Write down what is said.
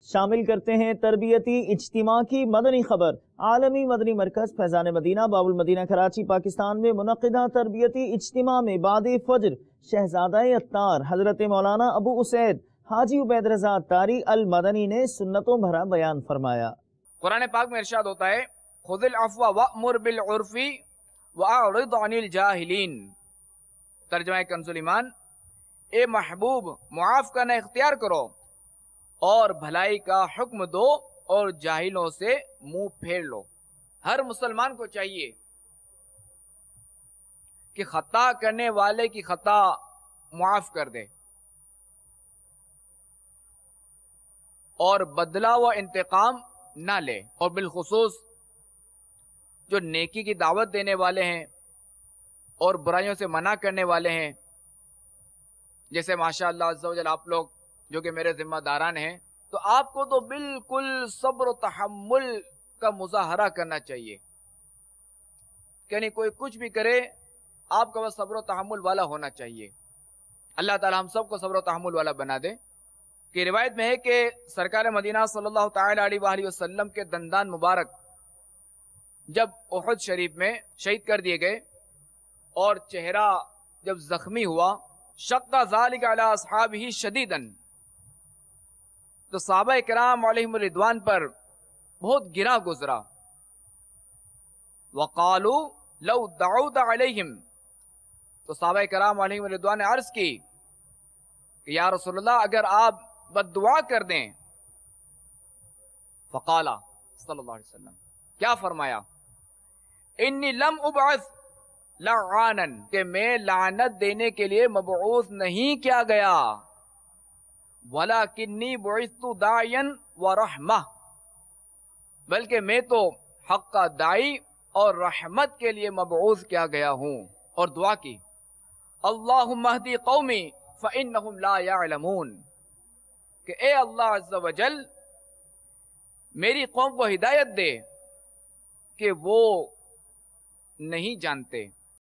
شامل کرتے ہیں تربیتی اجتماع کی مدنی خبر۔ عالمی مدنی مرکز فیضان مدینہ باب المدینہ کراچی پاکستان میں منعقدہ تربیتی اجتماع میں بعد فجر شہزادہ اتار حضرت مولانا ابو اسید حاجی عبید رضا اتاری المدنی نے سنتوں بھرا بیان فرمایا۔ قرآن پاک میں ارشاد ہوتا ہے خذ العفو وأمر بالعرف واعرض عن الجاہلین۔ ترجمہ کنز ایمان، اے محبوب معاف کرنا اختیار کرو اور بھلائی کا حکم دو اور جاہلوں سے منہ پھیر لو۔ ہر مسلمان کو چاہیے کہ خطا کرنے والے کی خطا معاف کر دے اور بدلہ و انتقام نہ لے، اور بالخصوص جو نیکی کی دعوت دینے والے ہیں اور برائیوں سے منع کرنے والے ہیں، جیسے ماشاءاللہ عز و جل آپ لوگ جو کہ میرے ذمہ داران ہیں، تو آپ کو تو بالکل صبر و تحمل کا مظاہرہ کرنا چاہیے، یعنی کوئی کچھ بھی کرے آپ کا بس صبر و تحمل والا ہونا چاہیے۔ اللہ تعالی ہم سب کو صبر و تحمل والا بنا دے۔ کہ روایت میں ہے کہ سرکار مدینہ صلی اللہ تعالی علیہ وآلہ وسلم کے دندان مبارک جب احد شریف میں شہید کر دیے گئے اور چہرہ جب زخمی ہوا، شق ذالک علی اصحابہ شدیداً، تو صحابہ کرام علیہم الرضوان پر بہت گرا گزرا۔ وقالوا لو دعوت علیہم، تو صحابہ کرام علیہم الرضوان نے عرض کی کہ یا رسول اللہ اگر آپ بد دعا کر دیں، فقالا صلی اللہ علیہ وسلم کیا فرمایا، انی لم ابعث لعانا، کہ میں لعنت دینے کے لیے مبعوث نہیں کیا گیا، ولکنی بعثت داعیا ورحمہ، بلکہ میں تو حق کا داعی اور رحمت کے لیے مبعوث کیا گیا ہوں۔ اور دعا کی اللہم اہدی قومی فإنہم لا یعلمون، کہ اے اللہ عز و جل میری قوم کو ہدایت دے کہ وہ نہیں جانتے۔